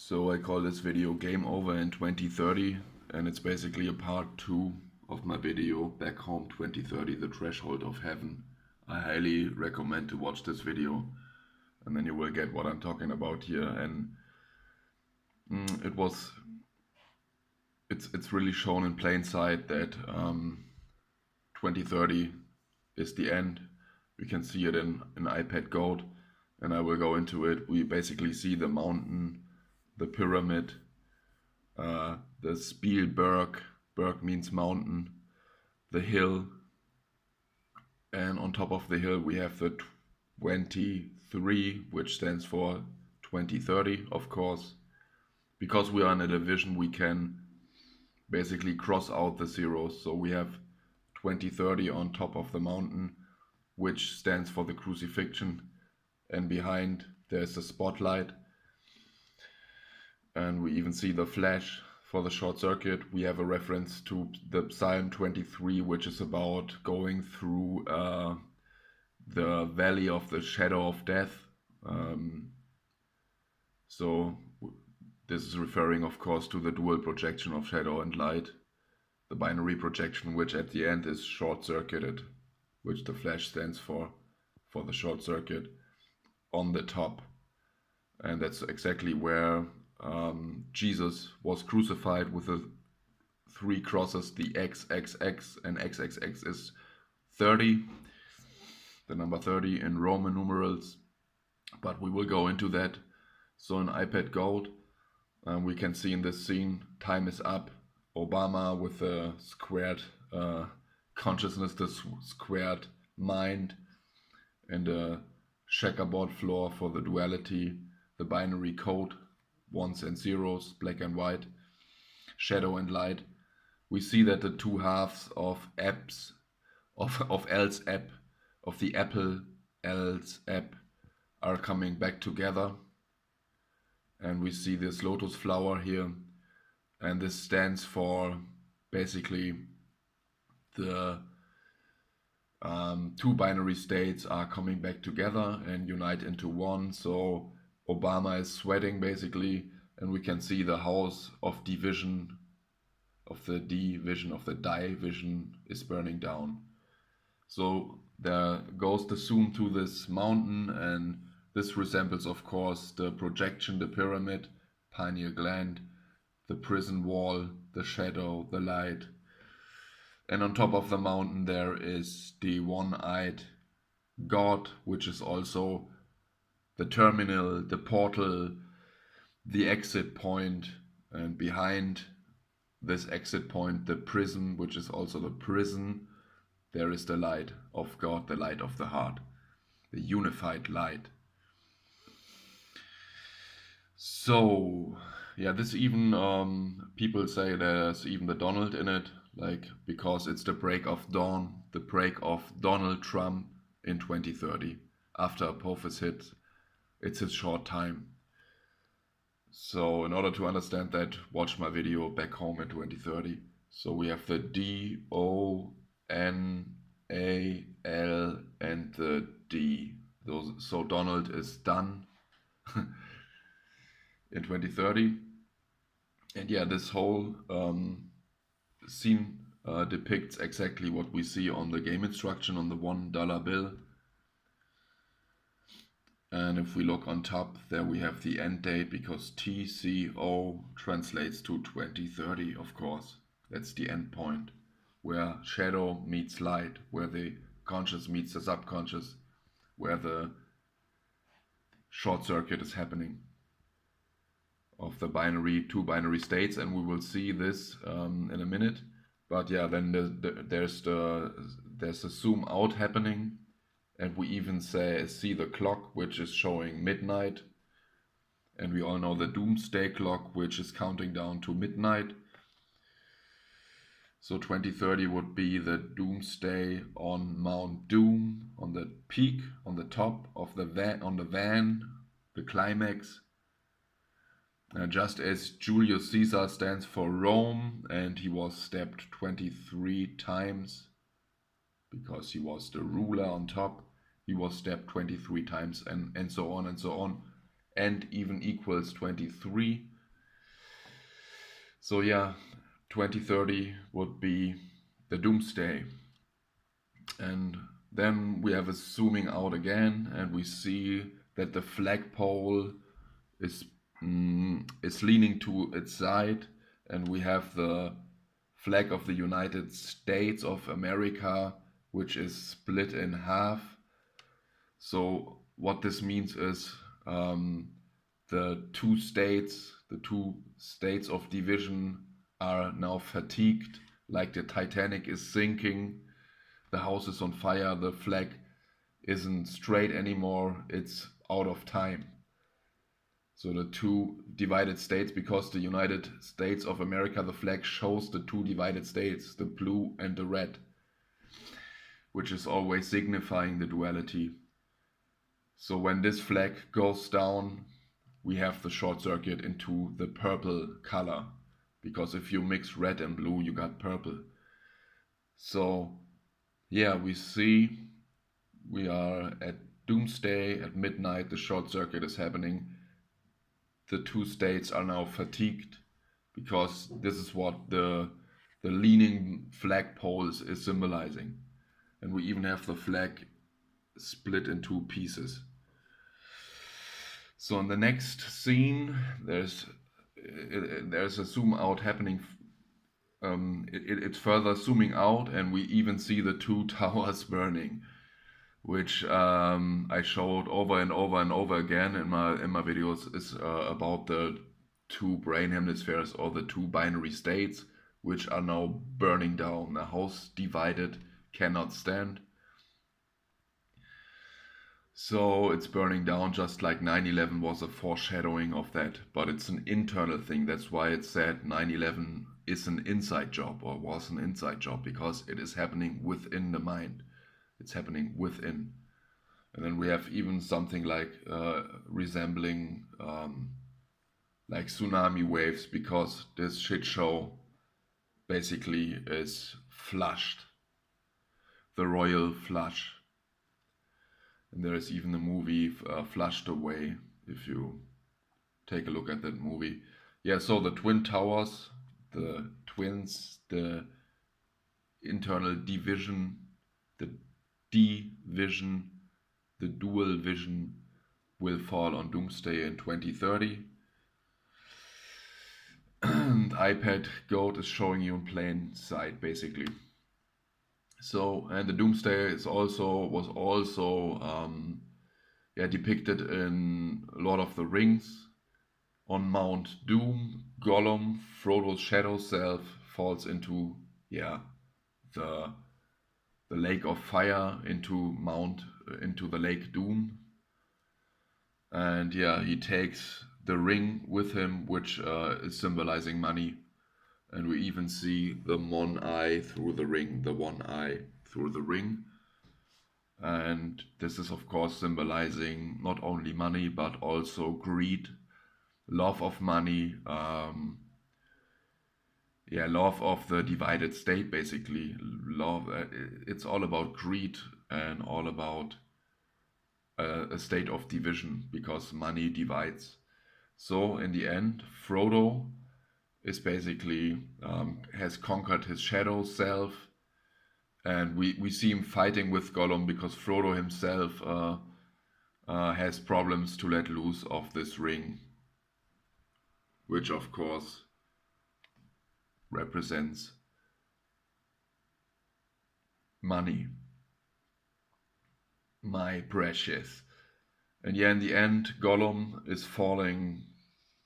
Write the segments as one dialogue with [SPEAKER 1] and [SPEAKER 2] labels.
[SPEAKER 1] So I call this video Game Over in 2030, and it's basically a part 2 of my video Back Home 2030, The Threshold of Heaven. I highly recommend to watch this video, and then you will get what I'm talking about here. And it was it's really shown in plain sight that 2030 is the end. We can see it in iPad Gold, and I will go into it. We basically see the mountain, the pyramid, the Spielberg, Berg means mountain, the hill, and on top of the hill we have the 23, which stands for 2030, of course. Because we are in a division, we can basically cross out the zeros. So we have 2030 on top of the mountain, which stands for the crucifixion, and behind there's a spotlight, and we even see the flash for the short circuit. We have a reference to the Psalm 23, which is about going through the valley of the shadow of death. So this is referring, of course, to the dual projection of shadow and light, the binary projection, which at the end is short-circuited, which the flash stands for the short circuit on the top. And that's exactly where Jesus was crucified with the 3 crosses, the XXX, and XXX is 30, the number 30 in Roman numerals, but we will go into that. So in iPad Gold, we can see in this scene, time is up, Obama with the squared consciousness, the squared mind, and a checkerboard floor for the duality, the binary code, ones and zeros, black and white, shadow and light. We see that the two halves of apps, of L's app, of the Apple L's app, are coming back together. And we see this lotus flower here, and this stands for basically the 2 binary states are coming back together and unite into one. So Obama is sweating basically, and we can see the house of division, of the division, of the division is burning down. So there goes the zoom to this mountain, and this resembles, of course, the projection, the pyramid, pineal gland, the prison wall, the shadow, the light. And on top of the mountain there is the one-eyed God, which is also the terminal, the portal, the exit point, and behind this exit point, the prism, which is also the prison, there is the light of God, the light of the heart, the unified light. So, yeah, this even, people say there's even the Donald in it, like, because it's the break of dawn, the break of Donald Trump in 2030. After Apophis hit, it's his short time. So in order to understand that, watch my video Back Home in 2030. So we have the DONAL and the D. So Donald is done in 2030. And yeah, this whole scene depicts exactly what we see on the game instruction on the $1 bill. And if we look on top, there we have the end date, because TCO translates to 2030, of course. That's the end point, where shadow meets light, where the conscious meets the subconscious, where the short circuit is happening of the two binary states. And we will see this in a minute. But yeah, then there's the zoom out happening. And we even see the clock, which is showing midnight. And we all know the doomsday clock, which is counting down to midnight. So 2030 would be the doomsday on Mount Doom, on the peak, on the top of the van, the climax. Just as Julius Caesar stands for Rome, and he was stabbed 23 times, because he was the ruler on top. He was stabbed 23 times, and so on and so on. and even equals 23. So yeah, 2030 would be the doomsday. And then we have a zooming out again, and we see that the flagpole is is leaning to its side, and we have the flag of the United States of America, which is split in half. So what this means is the two states of division are now fatigued, like the Titanic is sinking, the house is on fire, the flag isn't straight anymore, it's out of time. So the two divided states, because the United States of America, the flag shows the two divided states, the blue and the red, which is always signifying the duality. So when this flag goes down, we have the short circuit into the purple color, because if you mix red and blue, you got purple. So yeah, we see we are at doomsday, at midnight, the short circuit is happening. The two states are now fatigued, because this is what the leaning flagpoles is symbolizing. And we even have the flag split in two pieces. So in the next scene, there's a zoom out happening. It's further zooming out, and we even see the two towers burning, which I showed over and over and over again in my videos, is about the two brain hemispheres, or the two binary states, which are now burning down. A house divided cannot stand. So it's burning down, just like 9/11 was a foreshadowing of that, but it's an internal thing. That's why it said 9/11 is an inside job, or was an inside job, because it is happening within the mind. It's happening within. And then we have even something like resembling like tsunami waves, because this shit show basically is flushed, the royal flush. And there is even a movie, Flushed Away, if you take a look at that movie. Yeah, so the Twin Towers, the twins, the internal division, the division, the dual vision will fall on Doomsday in 2030. And iPad Goat is showing you in plain sight, basically. So, and the Doomsday was also depicted in Lord of the Rings. On Mount Doom, Gollum, Frodo's shadow self, falls into the lake of fire, into the Lake Doom, and he takes the ring with him, which is symbolizing money. And we even see the one eye through the ring, And this is, of course, symbolizing not only money, but also greed, love of money, love of the divided state, basically. Love, it's all about greed and all about a state of division, because money divides. So in the end, Frodo is basically has conquered his shadow self, and we see him fighting with Gollum, because Frodo himself has problems to let loose of this ring, which of course represents money, my precious. And in the end, Gollum is falling,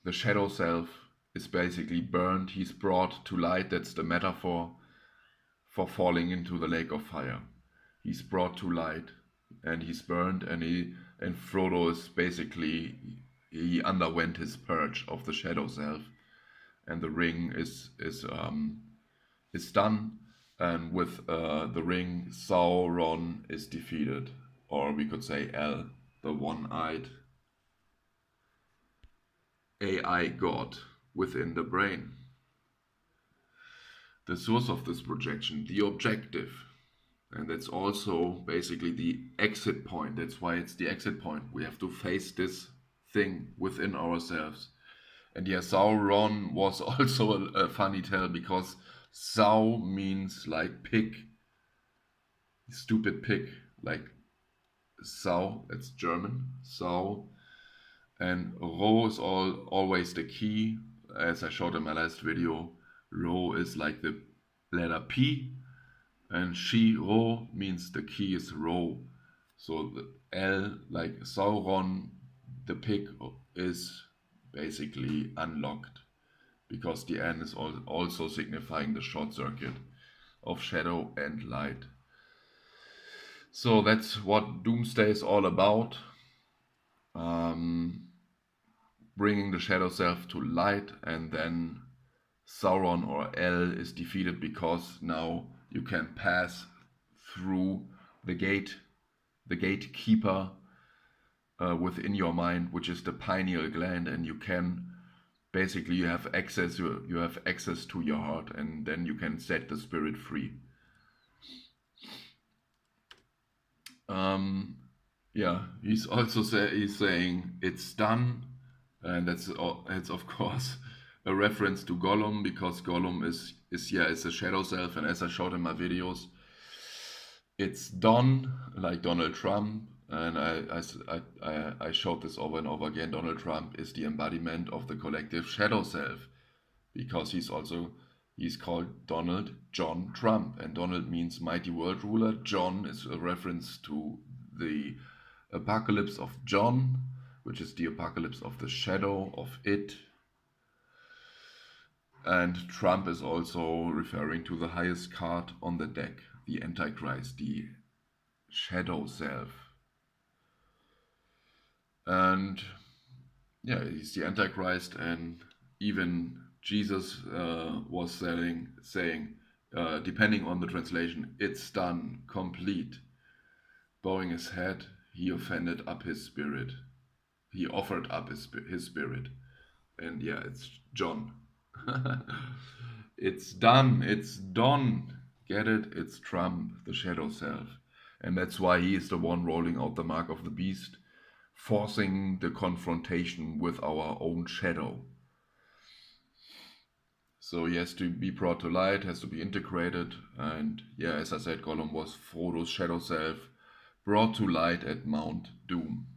[SPEAKER 1] the shadow self is basically burned, he's brought to light. That's the metaphor for falling into the lake of fire. He's brought to light, and he's burned, and Frodo is basically, he underwent his purge of the shadow self, and the ring is done, and with the ring, Sauron is defeated, or we could say El, the one-eyed AI god within the brain. The source of this projection, the objective, and that's also basically the exit point. That's why it's the exit point. We have to face this thing within ourselves. And yeah, Sauron was also a funny tale because Sau means like pig, stupid pig, like Sau, it's German, Sau. And Ro is always the key. As I showed in my last video, Ro is like the letter P, and Ro means the key is Ro. So the L, like Sauron, the pig, is basically unlocked because the N is also signifying the short circuit of shadow and light. So that's what Doomsday is all about. Bringing the shadow self to light, and then Sauron, or El, is defeated because now you can pass through the gate, the gatekeeper within your mind, which is the pineal gland, and you can basically you have access to your heart, and then you can set the spirit free. Yeah, he's also he's saying it's done, and it's of course a reference to Gollum, because Gollum is a shadow self, and as I showed in my videos, it's done, like Donald Trump, and I showed this over and over again. Donald Trump is the embodiment of the collective shadow self, because he's called Donald John Trump, and Donald means mighty world ruler. John is a reference to the apocalypse of John, which is the apocalypse of the shadow of it. And Trump is also referring to the highest card on the deck, the Antichrist, the shadow self. And yeah, he's the Antichrist, and even Jesus was saying, depending on the translation, it's done, complete. Bowing his head, he offended up his spirit. He offered up his spirit. And yeah, it's John. It's done, it's done. Get it? It's Trump, the shadow self. And that's why he is the one rolling out the mark of the beast, forcing the confrontation with our own shadow. So he has to be brought to light, has to be integrated. And yeah, as I said, Gollum was Frodo's shadow self, brought to light at Mount Doom.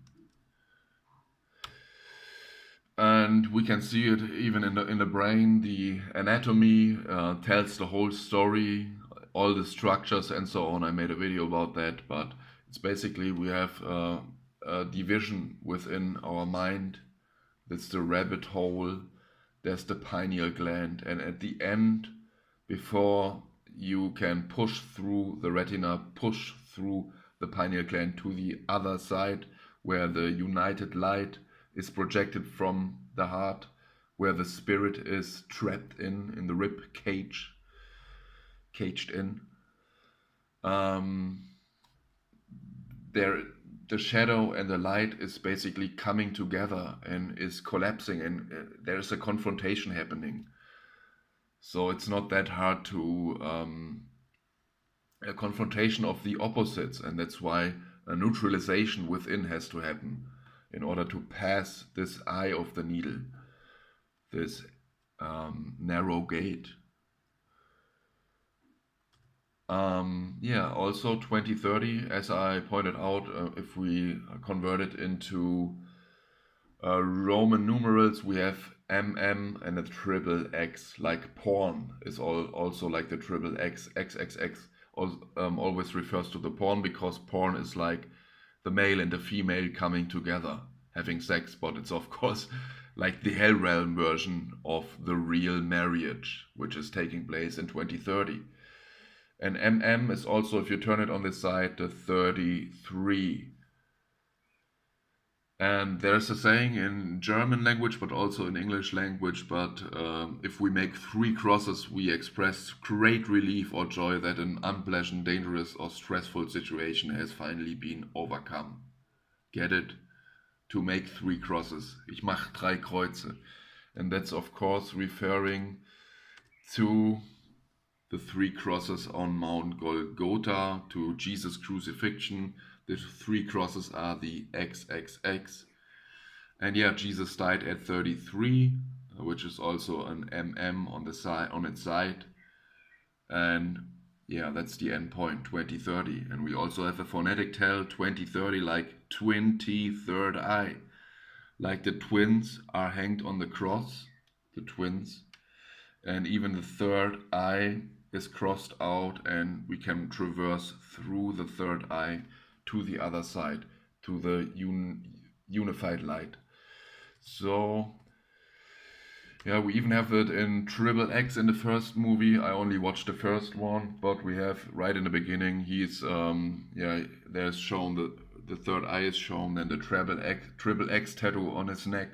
[SPEAKER 1] And we can see it even in the brain. The anatomy tells the whole story, all the structures and so on. I made a video about that, but it's basically we have a division within our mind. That's the rabbit hole. There's the pineal gland, and at the end, before you can push through the retina, push through the pineal gland to the other side, where the united light is projected from the heart, where the spirit is trapped in the rib cage, caged in. The shadow and the light is basically coming together and is collapsing, and there's a confrontation happening. So it's not that hard to a confrontation of the opposites, and that's why a neutralization within has to happen in order to pass this eye of the needle, this narrow gate. Yeah, also 2030, as I pointed out, if we convert it into Roman numerals, we have MM and a triple X, like porn is also like the triple X, XXX, always refers to the porn, because porn is like the male and the female coming together, having sex, but it's of course like the Hell Realm version of the real marriage, which is taking place in 2030. And MM is also, if you turn it on this side, the 33. And there's a saying in German language, but also in English language, but if we make 3 crosses, we express great relief or joy that an unpleasant, dangerous, or stressful situation has finally been overcome. Get it? To make 3 crosses. Ich mach 3 Kreuze. And that's of course referring to the 3 crosses on Mount Golgotha, to Jesus' crucifixion. The 3 crosses are the XXX. And yeah, Jesus died at 33, which is also an MM on the side, on its side. And yeah, that's the end point, 2030. And we also have a phonetic tell, 2030, like 23rd eye. Like the twins are hanged on the cross, the twins. And even the third eye is crossed out, and we can traverse through the third eye to the other side, to the unified light. So yeah, we even have it in Triple X in the first movie. I only watched the first one, but we have right in the beginning. He's there's shown the third eye is shown, and the Triple X tattoo on his neck,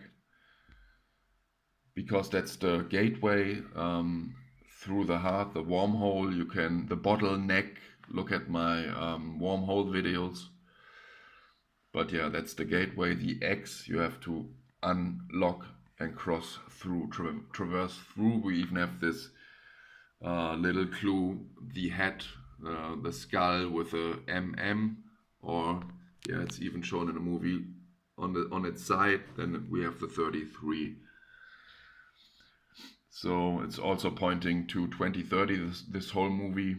[SPEAKER 1] because that's the gateway through the heart, the wormhole. You can the bottleneck. Look at my wormhole videos. But yeah, that's the gateway. The X you have to unlock and cross through, traverse through. We even have this little clue, the head, the skull with a MM, or yeah, it's even shown in the movie on its side. Then we have the 33. So it's also pointing to 2030. This whole movie.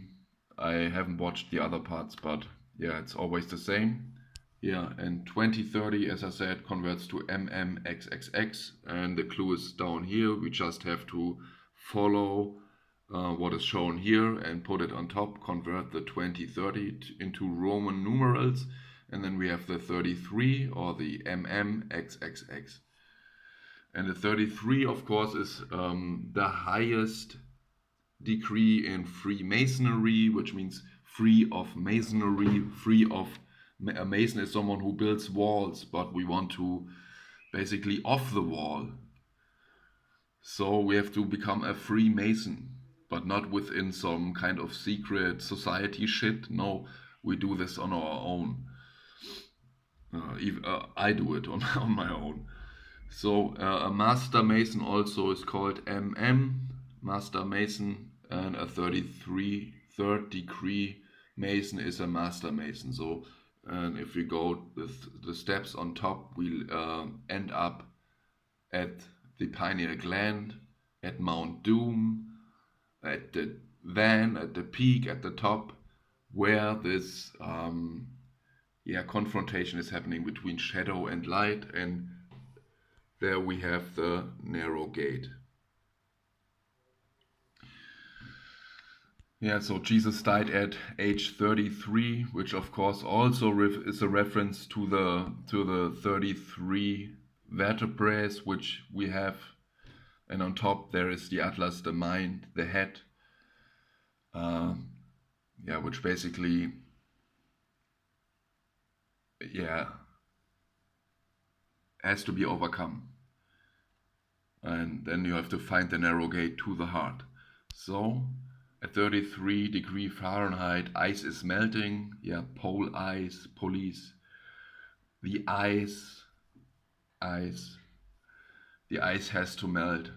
[SPEAKER 1] I haven't watched the other parts, but yeah, it's always the same. Yeah, and 2030, as I said, converts to MMXXX, and the clue is down here. We just have to follow what is shown here and put it on top, convert the 2030 into Roman numerals, and then we have the 33 or the MMXXX. And the 33, of course, is the highest degree in Freemasonry, which means free of masonry, free of a mason is someone who builds walls, but we want to basically off the wall. So we have to become a Freemason, but not within some kind of secret society shit. No, we do this on our own. I do it on my own. So a Master Mason also is called MM, Master Mason, and a 33 third degree Mason is a Master Mason. So and if we go the steps on top, we'll end up at the pineal gland, at Mount Doom, at the van, at the peak, at the top, where this confrontation is happening between shadow and light, and there we have the narrow gate. Yeah, so Jesus died at age 33, which of course also is a reference to the 33 vertebrae which we have, and on top there is the atlas, the mind, the head, which basically has to be overcome, and then you have to find the narrow gate to the heart. So at 33 degree Fahrenheit, ice is melting. Yeah, pole ice, police. The ice has to melt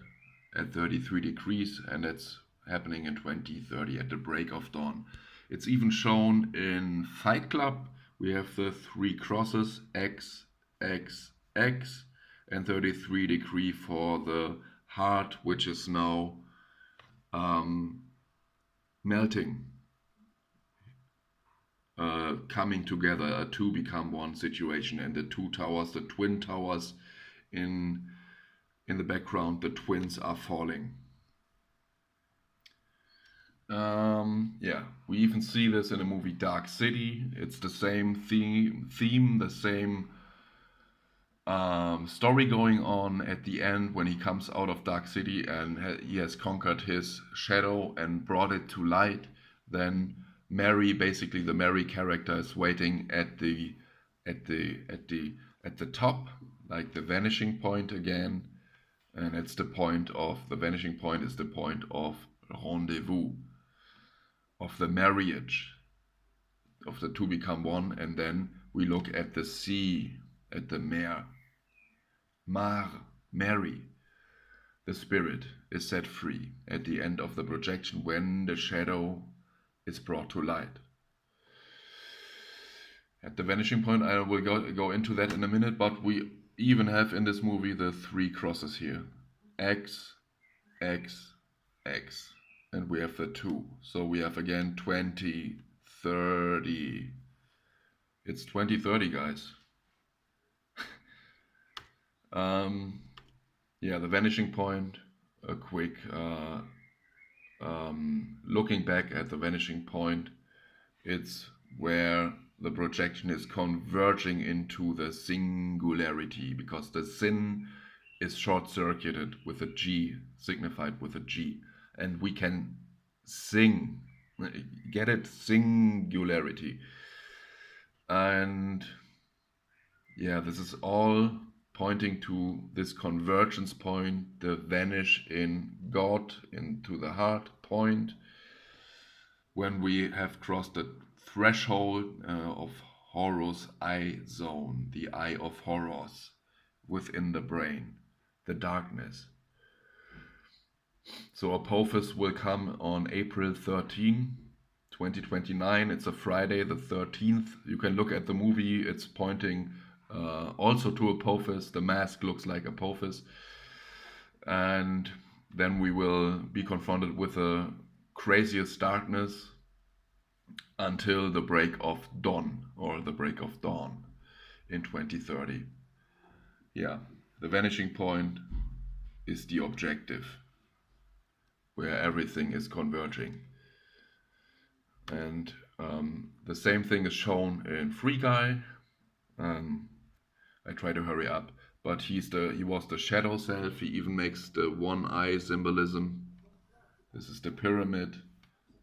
[SPEAKER 1] at 33 degrees, and that's happening in 2030 at the break of dawn. It's even shown in Fight Club. We have the three crosses, X, X, X, and 33 degree for the heart, which is now melting, coming together, a two become one situation, and the two towers, the twin towers in the background, the twins are falling. We even see this in the movie Dark City. It's the same theme, the same story going on at the end when he comes out of Dark City and he has conquered his shadow and brought it to light. Then Mary, basically the Mary character, is waiting at the top, like the vanishing point again, and it's the vanishing point is the point of rendezvous, of the marriage, of the two become one. And then we look at the sea, at the Mary, the spirit is set free at the end of the projection when the shadow is brought to light. At the vanishing point, I will go into that in a minute, but we even have in this movie the three crosses here. X, X, X. And we have the 2. So we have again 2030. It's 2030, guys. Yeah, the vanishing point. A quick looking back at the vanishing point. It's where the projection is converging into the singularity, because the sin is short-circuited with a G, signified with a G, and we can sing, get it, singularity. And yeah, this is all pointing to this convergence point, the vanish in God into the heart point, when we have crossed the threshold of Horus eye zone, the eye of Horus within the brain, the darkness. So Apophis will come on April 13, 2029. It's a Friday the 13th. You can look at the movie. It's pointing also to Apophis. The mask looks like Apophis. And then we will be confronted with the craziest darkness until the break of dawn, or the break of dawn in 2030. Yeah, the vanishing point is the objective, where everything is converging. And the same thing is shown in Free Guy. I try to hurry up, but he was the shadow self. He even makes the one eye symbolism. This is the pyramid.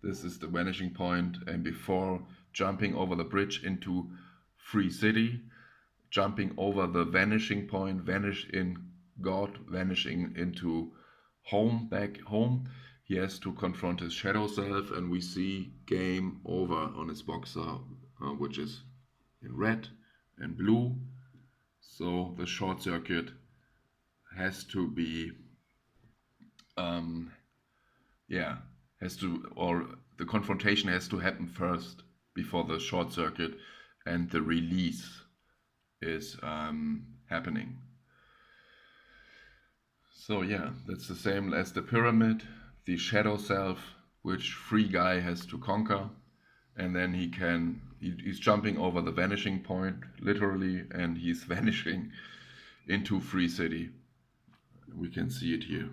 [SPEAKER 1] This is the vanishing point. And before jumping over the bridge into Free City, jumping over the vanishing point, vanish in God, vanishing into home, back home, he has to confront his shadow self, and we see game over on his boxer, which is in red and blue. So the short circuit has to be, the confrontation has to happen first before the short circuit and the release is happening. So yeah, that's the same as the pyramid, the shadow self, which Free Guy has to conquer, and then he's jumping over the vanishing point, literally, and he's vanishing into Free City. We can see it here.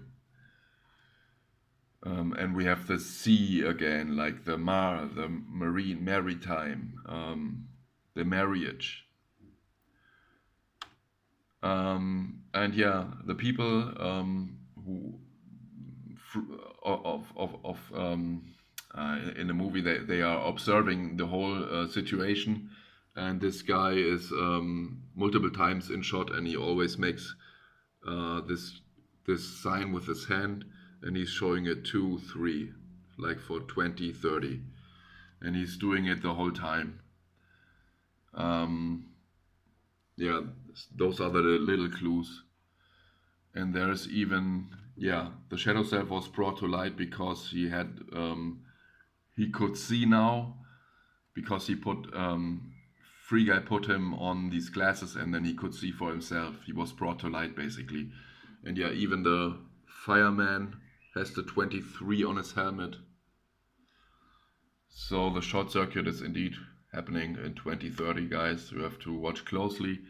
[SPEAKER 1] And we have the sea again, like the maritime, the marriage. And yeah, the people who in the movie, they are observing the whole situation, and this guy is multiple times in shot, and he always makes this sign with his hand, and he's showing it 2, 3, like for 20, 30, and he's doing it the whole time. Yeah, those are the little clues. And there's even, the shadow self was brought to light because he could see now, because Free Guy put him on these glasses, and then he could see for himself. He was brought to light, basically. And yeah, even the fireman has the 23 on his helmet. So the short circuit is indeed happening in 2030, guys. You have to watch closely.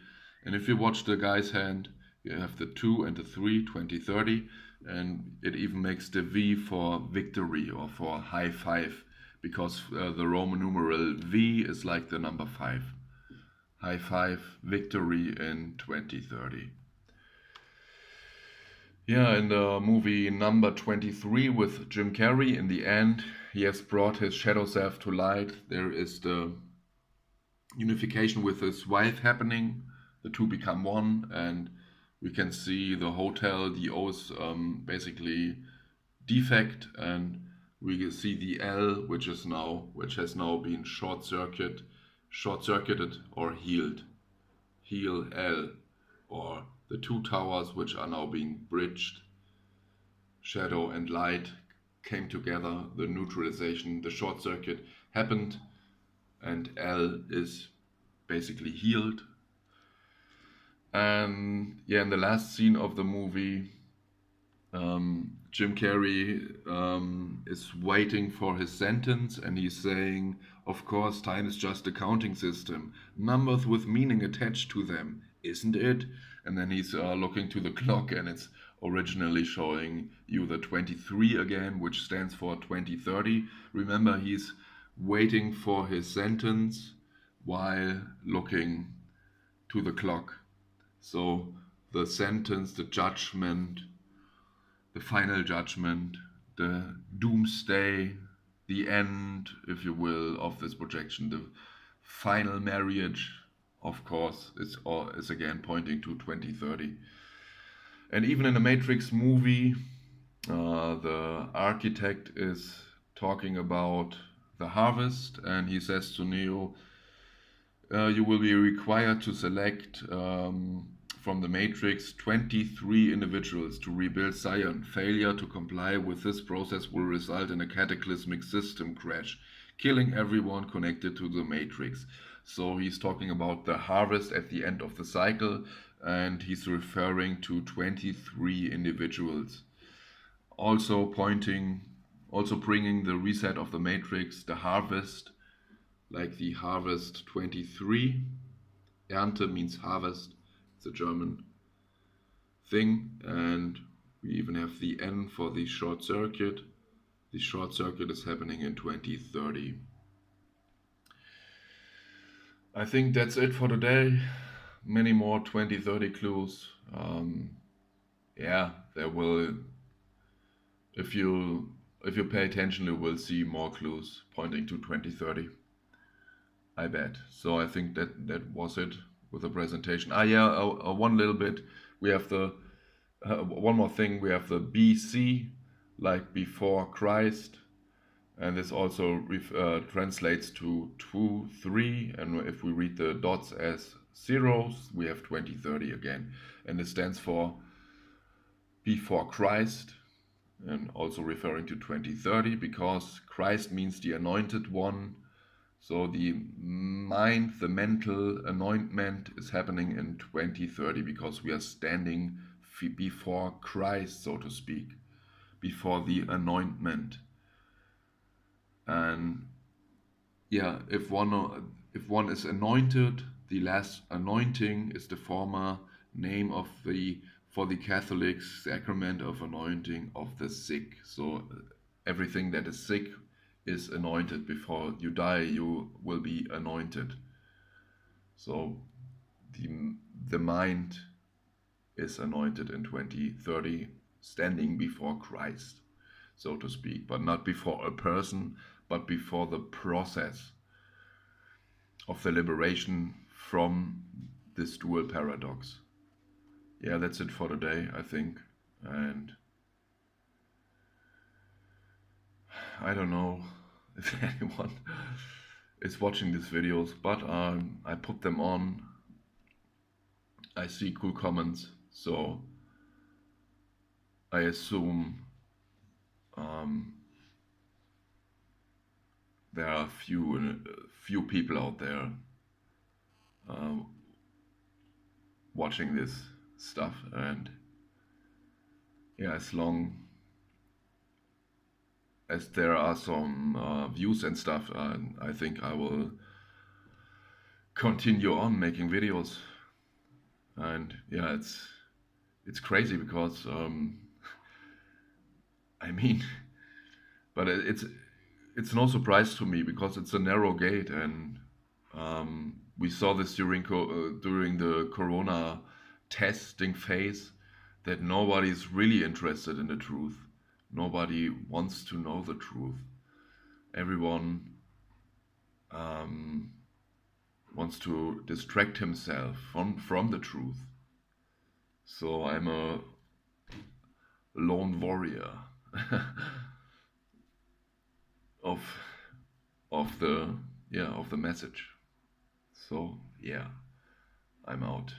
[SPEAKER 1] And if you watch the guy's hand, you have the 2 and the 3, 2030, and it even makes the V for victory, or for high five, because the Roman numeral V is like the number 5. High five, victory in 2030. Yeah, in the movie number 23 with Jim Carrey, in the end, he has brought his shadow self to light. There is the unification with his wife happening. The two become one, and we can see the hotel, the O is basically defect, and we see the L, which has now been short-circuited or healed. Heal L, or the two towers which are now being bridged. Shadow and light came together, the neutralization, the short circuit happened, and L is basically healed. And yeah, in the last scene of the movie, Jim Carrey is waiting for his sentence, and he's saying, "Of course, time is just a counting system, numbers with meaning attached to them, isn't it?" And then he's looking to the clock, and it's originally showing you the 23 again, which stands for 2030. Remember, he's waiting for his sentence while looking to the clock. So the sentence, the judgment, the final judgment, the doomsday, the end, if you will, of this projection, the final marriage, of course, is again pointing to 2030. And even in the Matrix movie, the architect is talking about the harvest, and he says to Neo, you will be required to select from the Matrix 23 individuals to rebuild Zion. Failure to comply with this process will result in a cataclysmic system crash, killing everyone connected to the Matrix. So he's talking about the harvest at the end of the cycle, and he's referring to 23 individuals. Also bringing the reset of the Matrix, the harvest, like the harvest 23. Ernte means harvest, it's a German thing. And we even have the N for the short circuit. The short circuit is happening in 2030. I think that's it for today. Many more 2030 clues. Yeah, there will. If you pay attention, you will see more clues pointing to 2030. I bet. So I think that was it with the presentation. One little bit. We have the one more thing. We have the BC, like before Christ, and this also translates to 2, 3. And if we read the dots as zeros, we have 2030 again, and it stands for before Christ, and also referring to 2030 because Christ means the anointed one. So the mental anointment is happening in 2030 because we are standing before Christ, so to speak, before the anointment. And yeah, if one is anointed, the last anointing is the former name for the Catholics sacrament of anointing of the sick. So everything that is sick is anointed. Before you die, you will be anointed. So the mind is anointed in 2030, standing before Christ, so to speak, but not before a person, but before the process of the liberation from this dual paradox. Yeah, that's it for today, I think. And I don't know if anyone is watching these videos, but I put them on. I see cool comments, so I assume there are few people out there watching this stuff, and yeah, as long as there are some views and stuff, I think I will continue on making videos. And yeah, it's crazy because I mean, but it's no surprise to me because it's a narrow gate, and we saw this during the Corona testing phase that nobody's really interested in the truth. Nobody wants to know the truth. Everyone wants to distract himself from the truth. So I'm a lone warrior of of the message. So yeah, I'm out.